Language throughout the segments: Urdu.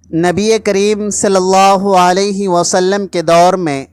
نبی کریم صلی اللہ علیہ وسلم کے دور میں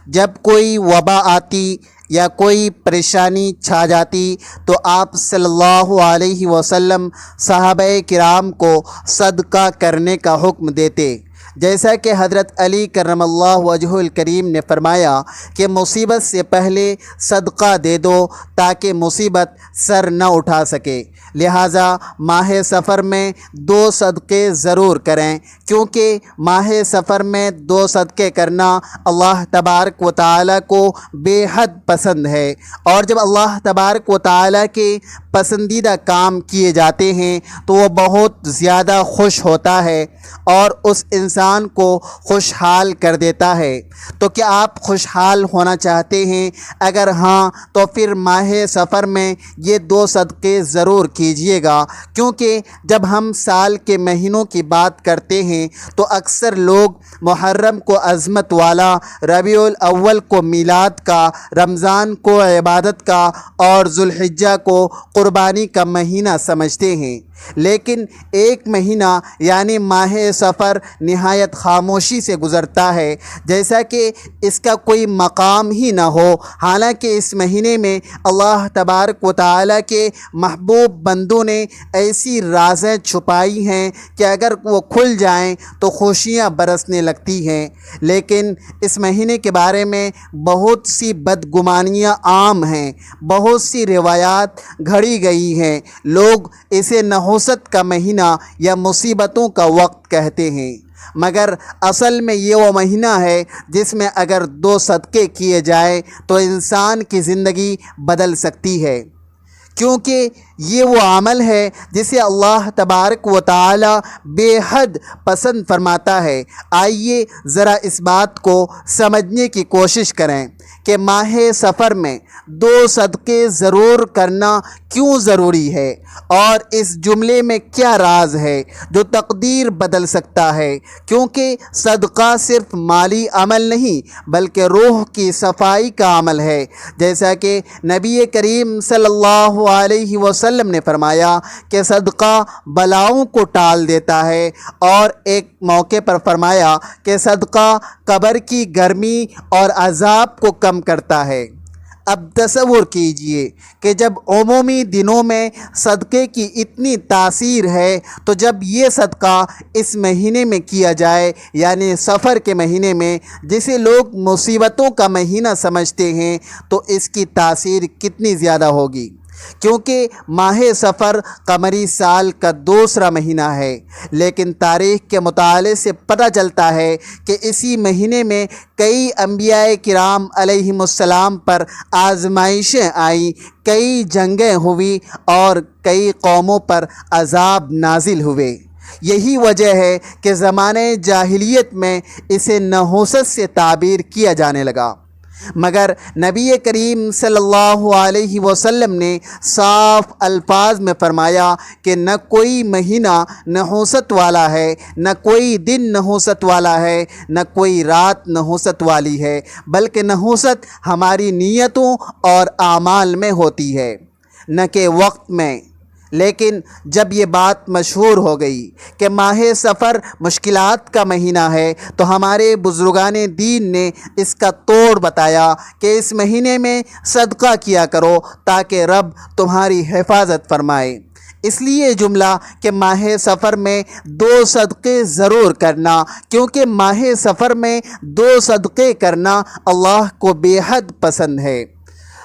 جب کوئی وبا آتی یا کوئی پریشانی چھا جاتی تو آپ صلی اللہ علیہ وسلم صحابہ کرام کو صدقہ کرنے کا حکم دیتے، جیسا کہ حضرت علی کرم اللہ وجہہ الکریم نے فرمایا کہ مصیبت سے پہلے صدقہ دے دو تاکہ مصیبت سر نہ اٹھا سکے۔ لہٰذا ماہ سفر میں 2 صدقے ضرور کریں، کیونکہ ماہ سفر میں 2 صدقے کرنا اللہ تبارک و تعالیٰ کو بے حد پسند ہے، اور جب اللہ تبارک و تعالیٰ کے پسندیدہ کام کیے جاتے ہیں تو وہ بہت زیادہ خوش ہوتا ہے اور اس انسان کو خوشحال کر دیتا ہے۔ تو کیا آپ خوشحال ہونا چاہتے ہیں؟ اگر ہاں تو پھر ماہ سفر میں یہ 2 صدقے ضرور کیجئے گا، کیونکہ جب ہم سال کے مہینوں کی بات کرتے ہیں تو اکثر لوگ محرم کو عظمت والا، ربیع الاول کو میلاد کا، رمضان کو عبادت کا اور ذوالحجہ کو قربانی کا مہینہ سمجھتے ہیں، لیکن ایک مہینہ یعنی ماہ سفر نہایت خاموشی سے گزرتا ہے، جیسا کہ اس کا کوئی مقام ہی نہ ہو۔ حالانکہ اس مہینے میں اللہ تبارک و تعالیٰ کے محبوب بندوں نے ایسی رازیں چھپائی ہیں کہ اگر وہ کھل جائیں تو خوشیاں برسنے لگتی ہیں، لیکن اس مہینے کے بارے میں بہت سی بدگمانیاں عام ہیں، بہت سی روایات گھڑی گئی ہیں۔ لوگ اسے نحوست کا مہینہ یا مصیبتوں کا وقت کہتے ہیں، مگر اصل میں یہ وہ مہینہ ہے جس میں اگر 2 صدقے کیے جائے تو انسان کی زندگی بدل سکتی ہے، کیونکہ یہ وہ عمل ہے جسے اللہ تبارک و تعالی بے حد پسند فرماتا ہے۔ آئیے ذرا اس بات کو سمجھنے کی کوشش کریں کہ ماہ سفر میں 2 صدقے ضرور کرنا کیوں ضروری ہے، اور اس جملے میں کیا راز ہے جو تقدیر بدل سکتا ہے، کیونکہ صدقہ صرف مالی عمل نہیں بلکہ روح کی صفائی کا عمل ہے، جیسا کہ نبی کریم صلی اللہ علیہ وسلم نے فرمایا کہ صدقہ بلاؤں کو ٹال دیتا ہے، اور ایک موقع پر فرمایا کہ صدقہ قبر کی گرمی اور عذاب کو کم کرتا ہے۔ اب تصور کیجئے کہ جب عمومی دنوں میں صدقے کی اتنی تاثیر ہے تو جب یہ صدقہ اس مہینے میں کیا جائے، یعنی سفر کے مہینے میں جسے لوگ مصیبتوں کا مہینہ سمجھتے ہیں، تو اس کی تاثیر کتنی زیادہ ہوگی، کیونکہ ماہ سفر قمری سال کا دوسرا مہینہ ہے، لیکن تاریخ کے مطالعے سے پتہ چلتا ہے کہ اسی مہینے میں کئی انبیاء کرام علیہم السلام پر آزمائشیں آئیں، کئی جنگیں ہوئی اور کئی قوموں پر عذاب نازل ہوئے۔ یہی وجہ ہے کہ زمانے جاہلیت میں اسے نحوست سے تعبیر کیا جانے لگا، مگر نبی کریم صلی اللہ علیہ وسلم نے صاف الفاظ میں فرمایا کہ نہ کوئی مہینہ نحوست والا ہے، نہ کوئی دن نحوست والا ہے، نہ کوئی رات نحوست والی ہے، بلکہ نحوست ہماری نیتوں اور اعمال میں ہوتی ہے، نہ کہ وقت میں۔ لیکن جب یہ بات مشہور ہو گئی کہ ماہ سفر مشکلات کا مہینہ ہے تو ہمارے بزرگان دین نے اس کا توڑ بتایا کہ اس مہینے میں صدقہ کیا کرو تاکہ رب تمہاری حفاظت فرمائے۔ اس لیے جملہ کہ ماہ سفر میں 2 صدقے ضرور کرنا، کیونکہ ماہ سفر میں 2 صدقے کرنا اللہ کو بے حد پسند ہے۔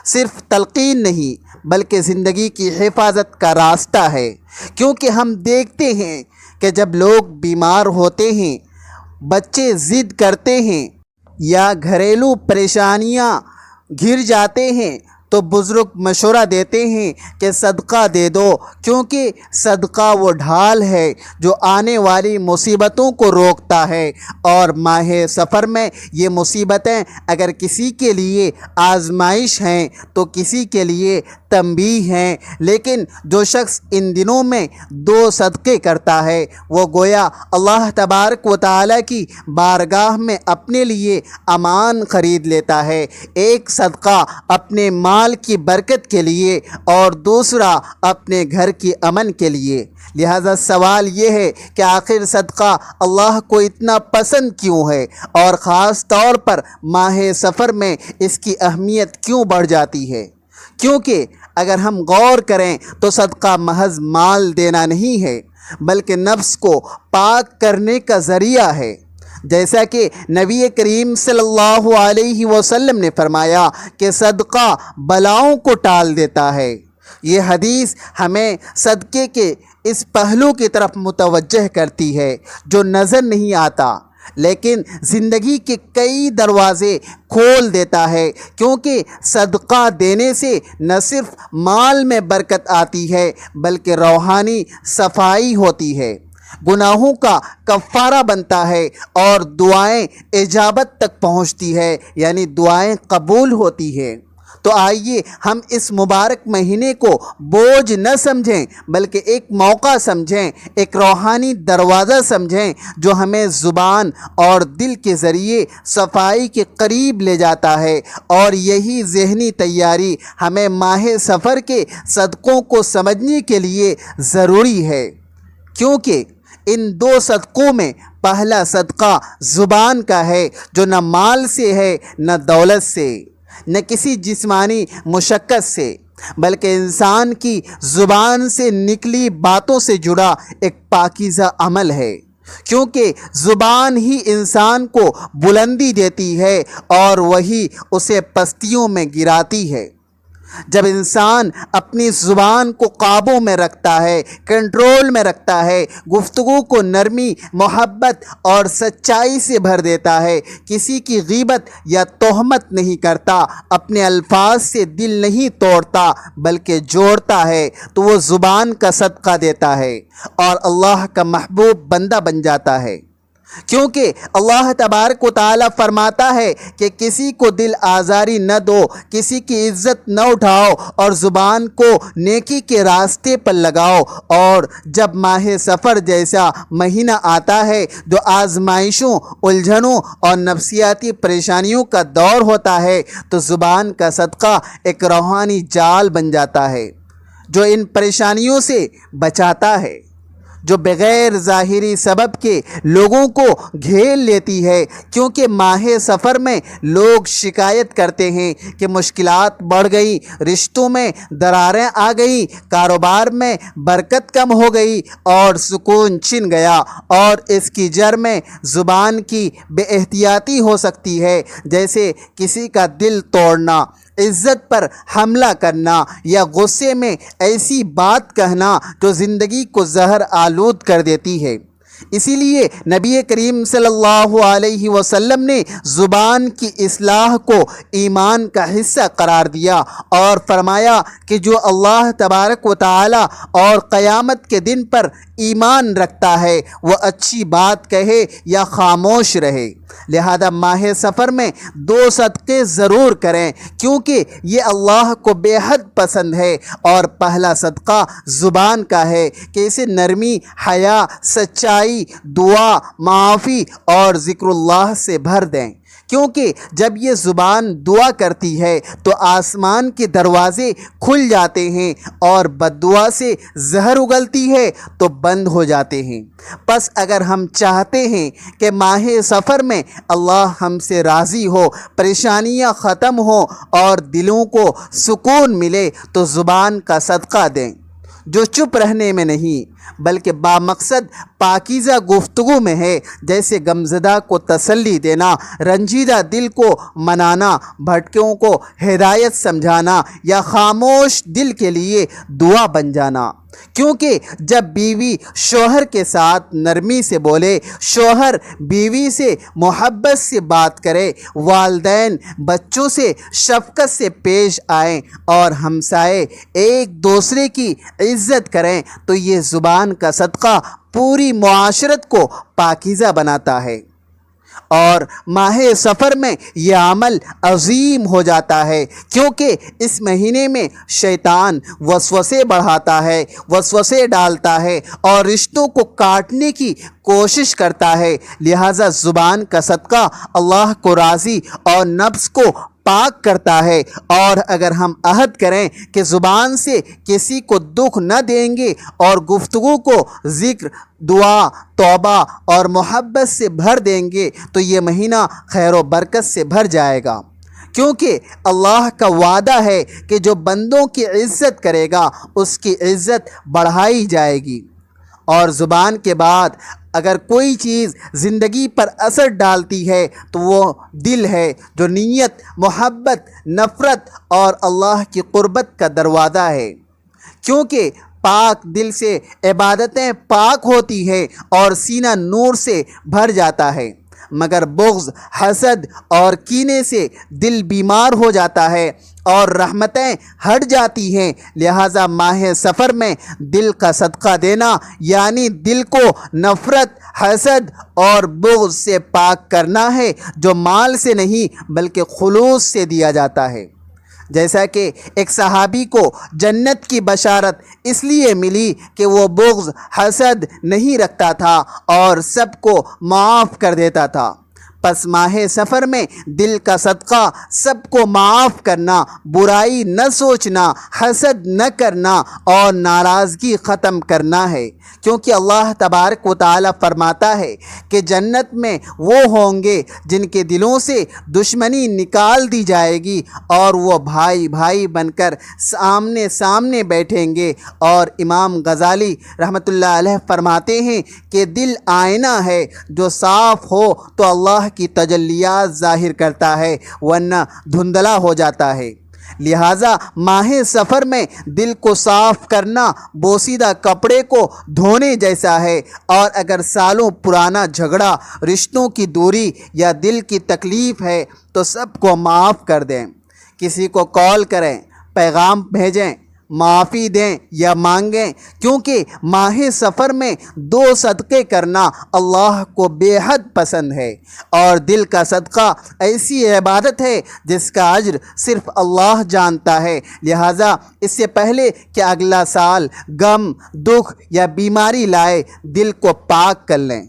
صرف تلقین نہیں بلکہ زندگی کی حفاظت کا راستہ ہے، کیونکہ ہم دیکھتے ہیں کہ جب لوگ بیمار ہوتے ہیں، بچے ضد کرتے ہیں یا گھریلو پریشانیاں گھر جاتے ہیں تو بزرگ مشورہ دیتے ہیں کہ صدقہ دے دو، کیونکہ صدقہ وہ ڈھال ہے جو آنے والی مصیبتوں کو روکتا ہے، اور ماہ سفر میں یہ مصیبتیں اگر کسی کے لیے آزمائش ہیں تو کسی کے لیے تنبیہ ہیں، لیکن جو شخص ان دنوں میں 2 صدقے کرتا ہے وہ گویا اللہ تبارک و تعالیٰ کی بارگاہ میں اپنے لیے امان خرید لیتا ہے، ایک صدقہ اپنے مال کی برکت کے لیے اور دوسرا اپنے گھر کی امن کے لیے۔ لہذا سوال یہ ہے کہ آخر صدقہ اللہ کو اتنا پسند کیوں ہے، اور خاص طور پر ماہ سفر میں اس کی اہمیت کیوں بڑھ جاتی ہے؟ کیونکہ اگر ہم غور کریں تو صدقہ محض مال دینا نہیں ہے بلکہ نفس کو پاک کرنے کا ذریعہ ہے، جیسا کہ نبی کریم صلی اللہ علیہ وسلم نے فرمایا کہ صدقہ بلاؤں کو ٹال دیتا ہے۔ یہ حدیث ہمیں صدقے کے اس پہلو کی طرف متوجہ کرتی ہے جو نظر نہیں آتا لیکن زندگی کے کئی دروازے کھول دیتا ہے، کیونکہ صدقہ دینے سے نہ صرف مال میں برکت آتی ہے بلکہ روحانی صفائی ہوتی ہے، گناہوں کا کفارہ بنتا ہے اور دعائیں اجابت تک پہنچتی ہے، یعنی دعائیں قبول ہوتی ہے۔ تو آئیے ہم اس مبارک مہینے کو بوجھ نہ سمجھیں بلکہ ایک موقع سمجھیں، ایک روحانی دروازہ سمجھیں جو ہمیں زبان اور دل کے ذریعے صفائی کے قریب لے جاتا ہے، اور یہی ذہنی تیاری ہمیں ماہ سفر کے صدقوں کو سمجھنے کے لیے ضروری ہے، کیونکہ ان 2 صدقوں میں پہلا صدقہ زبان کا ہے جو نہ مال سے ہے نہ دولت سے، نہ کسی جسمانی مشقت سے، بلکہ انسان کی زبان سے نکلی باتوں سے جڑا ایک پاکیزہ عمل ہے، کیونکہ زبان ہی انسان کو بلندی دیتی ہے اور وہی اسے پستیوں میں گراتی ہے۔ جب انسان اپنی زبان کو قابو میں رکھتا ہے، کنٹرول میں رکھتا ہے، گفتگو کو نرمی، محبت اور سچائی سے بھر دیتا ہے، کسی کی غیبت یا تہمت نہیں کرتا، اپنے الفاظ سے دل نہیں توڑتا بلکہ جوڑتا ہے، تو وہ زبان کا صدقہ دیتا ہے اور اللہ کا محبوب بندہ بن جاتا ہے، کیونکہ اللہ تبارک و تعالیٰ فرماتا ہے کہ کسی کو دل آزاری نہ دو، کسی کی عزت نہ اٹھاؤ اور زبان کو نیکی کے راستے پر لگاؤ۔ اور جب ماہ سفر جیسا مہینہ آتا ہے جو آزمائشوں، الجھنوں اور نفسیاتی پریشانیوں کا دور ہوتا ہے تو زبان کا صدقہ ایک روحانی جال بن جاتا ہے جو ان پریشانیوں سے بچاتا ہے، جو بغیر ظاہری سبب کے لوگوں کو گھیر لیتی ہے، کیونکہ ماہ سفر میں لوگ شکایت کرتے ہیں کہ مشکلات بڑھ گئی، رشتوں میں دراریں آ گئی، کاروبار میں برکت کم ہو گئی اور سکون چھن گیا، اور اس کی جڑ میں زبان کی بے احتیاطی ہو سکتی ہے، جیسے کسی کا دل توڑنا، عزت پر حملہ کرنا یا غصے میں ایسی بات کہنا جو زندگی کو زہر آلود کر دیتی ہے۔ اسی لیے نبی کریم صلی اللہ علیہ وسلم نے زبان کی اصلاح کو ایمان کا حصہ قرار دیا اور فرمایا کہ جو اللہ تبارک و تعالی اور قیامت کے دن پر ایمان رکھتا ہے وہ اچھی بات کہے یا خاموش رہے۔ لہذا ماہ سفر میں 2 صدقے ضرور کریں، کیونکہ یہ اللہ کو بے حد پسند ہے، اور پہلا صدقہ زبان کا ہے کہ اسے نرمی، حیا، سچائی، دعا، معافی اور ذکر اللہ سے بھر دیں، کیونکہ جب یہ زبان دعا کرتی ہے تو آسمان کے دروازے کھل جاتے ہیں اور بد دعا سے زہر اگلتی ہے تو بند ہو جاتے ہیں۔ پس اگر ہم چاہتے ہیں کہ ماہ سفر میں اللہ ہم سے راضی ہو، پریشانیاں ختم ہوں اور دلوں کو سکون ملے تو زبان کا صدقہ دیں، جو چپ رہنے میں نہیں بلکہ بامقصد پاکیزہ گفتگو میں ہے، جیسے غمزدہ کو تسلی دینا، رنجیدہ دل کو منانا، بھٹکوں کو ہدایت سمجھانا یا خاموش دل کے لیے دعا بن جانا۔ کیونکہ جب بیوی شوہر کے ساتھ نرمی سے بولے، شوہر بیوی سے محبت سے بات کرے، والدین بچوں سے شفقت سے پیش آئیں اور ہمسائے ایک دوسرے کی عزت کریں تو یہ زبان کا صدقہ پوری معاشرت کو پاکیزہ بناتا ہے۔ اور ماہ سفر میں یہ عمل عظیم ہو جاتا ہے، کیونکہ اس مہینے میں شیطان وسوسے بڑھاتا ہے، وسوسے ڈالتا ہے اور رشتوں کو کاٹنے کی کوشش کرتا ہے۔ لہٰذا زبان کا صدقہ اللہ کو راضی اور نفس کو پاک کرتا ہے۔ اور اگر ہم عہد کریں کہ زبان سے کسی کو دکھ نہ دیں گے اور گفتگو کو ذکر، دعا، توبہ اور محبت سے بھر دیں گے تو یہ مہینہ خیر و برکت سے بھر جائے گا، کیونکہ اللہ کا وعدہ ہے کہ جو بندوں کی عزت کرے گا اس کی عزت بڑھائی جائے گی۔ اور زبان کے بعد اگر کوئی چیز زندگی پر اثر ڈالتی ہے تو وہ دل ہے، جو نیت، محبت، نفرت اور اللہ کی قربت کا دروازہ ہے، کیونکہ پاک دل سے عبادتیں پاک ہوتی ہیں اور سینہ نور سے بھر جاتا ہے، مگر بغض، حسد اور کینے سے دل بیمار ہو جاتا ہے اور رحمتیں ہٹ جاتی ہیں۔ لہٰذا ماہ سفر میں دل کا صدقہ دینا یعنی دل کو نفرت، حسد اور بغض سے پاک کرنا ہے، جو مال سے نہیں بلکہ خلوص سے دیا جاتا ہے۔ جیسا کہ ایک صحابی کو جنت کی بشارت اس لیے ملی کہ وہ بغض، حسد نہیں رکھتا تھا اور سب کو معاف کر دیتا تھا۔ پس ماہ سفر میں دل کا صدقہ سب کو معاف کرنا، برائی نہ سوچنا، حسد نہ کرنا اور ناراضگی ختم کرنا ہے، کیونکہ اللہ تبارک و تعالی فرماتا ہے کہ جنت میں وہ ہوں گے جن کے دلوں سے دشمنی نکال دی جائے گی اور وہ بھائی بھائی بن کر آمنے سامنے بیٹھیں گے۔ اور امام غزالی رحمۃ اللہ علیہ فرماتے ہیں کہ دل آئینہ ہے، جو صاف ہو تو اللہ کی تجلیات ظاہر کرتا ہے، ورنہ دھندلا ہو جاتا ہے۔ لہٰذا ماہ سفر میں دل کو صاف کرنا بوسیدہ کپڑے کو دھونے جیسا ہے، اور اگر سالوں پرانا جھگڑا، رشتوں کی دوری یا دل کی تکلیف ہے تو سب کو معاف کر دیں۔ کسی کو کال کریں، پیغام بھیجیں، معافی دیں یا مانگیں، کیونکہ ماہ سفر میں دو صدقے کرنا اللہ کو بے حد پسند ہے، اور دل کا صدقہ ایسی عبادت ہے جس کا اجر صرف اللہ جانتا ہے۔ لہٰذا اس سے پہلے کہ اگلا سال غم، دکھ یا بیماری لائے، دل کو پاک کر لیں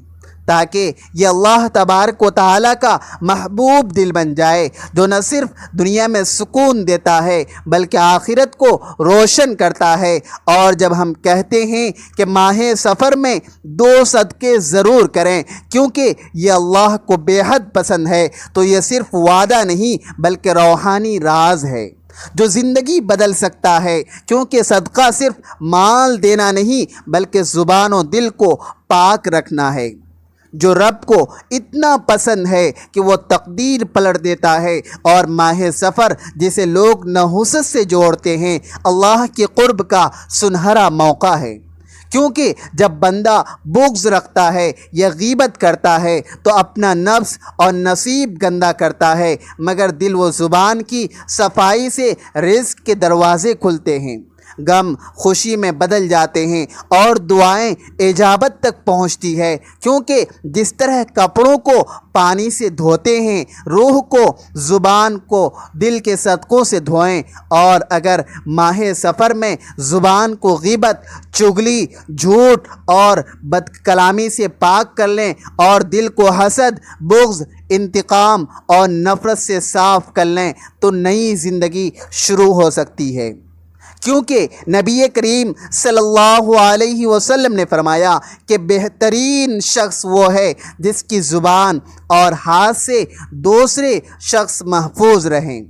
تاکہ یہ اللہ تبارک و تعالیٰ کا محبوب دل بن جائے، جو نہ صرف دنیا میں سکون دیتا ہے بلکہ آخرت کو روشن کرتا ہے۔ اور جب ہم کہتے ہیں کہ ماہ سفر میں دو صدقے ضرور کریں کیونکہ یہ اللہ کو بے حد پسند ہے، تو یہ صرف وعدہ نہیں بلکہ روحانی راز ہے جو زندگی بدل سکتا ہے، کیونکہ صدقہ صرف مال دینا نہیں بلکہ زبان و دل کو پاک رکھنا ہے، جو رب کو اتنا پسند ہے کہ وہ تقدیر پلٹ دیتا ہے۔ اور ماہ سفر جسے لوگ نحوست سے جوڑتے ہیں، اللہ کے قرب کا سنہرا موقع ہے، کیونکہ جب بندہ بغض رکھتا ہے یا غیبت کرتا ہے تو اپنا نفس اور نصیب گندہ کرتا ہے، مگر دل و زبان کی صفائی سے رزق کے دروازے کھلتے ہیں، غم خوشی میں بدل جاتے ہیں اور دعائیں اجابت تک پہنچتی ہے، کیونکہ جس طرح کپڑوں کو پانی سے دھوتے ہیں، روح کو، زبان کو دل کے صدقوں سے دھوئیں۔ اور اگر ماہ سفر میں زبان کو غیبت، چغلی، جھوٹ اور بد کلامی سے پاک کر لیں اور دل کو حسد، بغض، انتقام اور نفرت سے صاف کر لیں تو نئی زندگی شروع ہو سکتی ہے، کیونکہ نبی کریم صلی اللہ علیہ وسلم نے فرمایا کہ بہترین شخص وہ ہے جس کی زبان اور ہاتھ سے دوسرے شخص محفوظ رہیں۔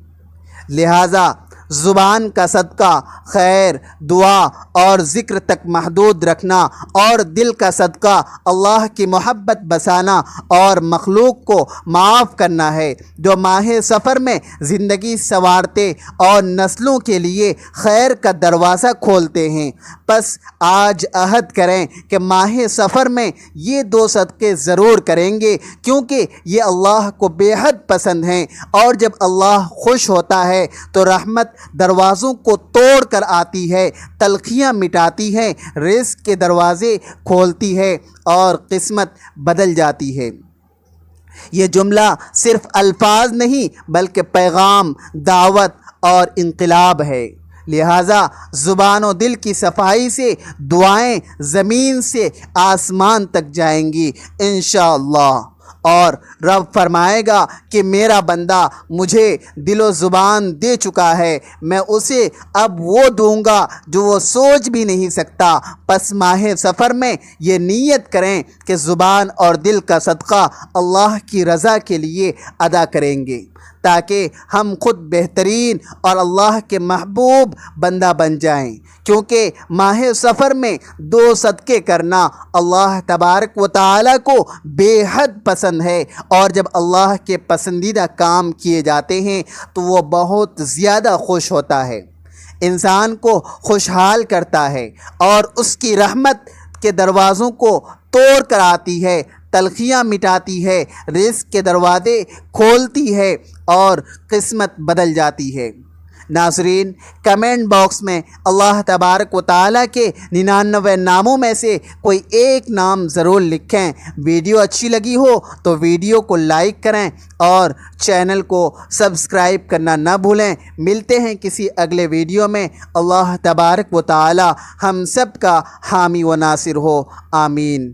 لہٰذا زبان کا صدقہ خیر، دعا اور ذکر تک محدود رکھنا، اور دل کا صدقہ اللہ کی محبت بسانا اور مخلوق کو معاف کرنا ہے، جو ماہ سفر میں زندگی سنوارتے اور نسلوں کے لیے خیر کا دروازہ کھولتے ہیں۔ پس آج عہد کریں کہ ماہ سفر میں یہ دو صدقے ضرور کریں گے، کیونکہ یہ اللہ کو بے حد پسند ہیں، اور جب اللہ خوش ہوتا ہے تو رحمت دروازوں کو توڑ کر آتی ہے، تلخیاں مٹاتی ہے، رزق کے دروازے کھولتی ہے اور قسمت بدل جاتی ہے۔ یہ جملہ صرف الفاظ نہیں بلکہ پیغام، دعوت اور انقلاب ہے۔ لہٰذا زبان و دل کی صفائی سے دعائیں زمین سے آسمان تک جائیں گی انشاءاللہ، اور رب فرمائے گا کہ میرا بندہ مجھے دل و زبان دے چکا ہے، میں اسے اب وہ دوں گا جو وہ سوچ بھی نہیں سکتا۔ پس ماہ سفر میں یہ نیت کریں کہ زبان اور دل کا صدقہ اللہ کی رضا کے لیے ادا کریں گے، تاکہ ہم خود بہترین اور اللہ کے محبوب بندہ بن جائیں، کیونکہ ماہ سفر میں 2 صدقے کرنا اللہ تبارک و تعالیٰ کو بے حد پسند ہے، اور جب اللہ کے پسندیدہ کام کیے جاتے ہیں تو وہ بہت زیادہ خوش ہوتا ہے، انسان کو خوشحال کرتا ہے اور اس کی رحمت کے دروازوں کو توڑ کر آتی ہے، تلخیاں مٹاتی ہے، رزق کے دروازے کھولتی ہے اور قسمت بدل جاتی ہے۔ ناظرین، کمنٹ باکس میں اللہ تبارک و تعالیٰ کے 99 ناموں میں سے کوئی ایک نام ضرور لکھیں۔ ویڈیو اچھی لگی ہو تو ویڈیو کو لائک کریں اور چینل کو سبسکرائب کرنا نہ بھولیں۔ ملتے ہیں کسی اگلے ویڈیو میں۔ اللہ تبارک و تعالیٰ ہم سب کا حامی و ناصر ہو، آمین۔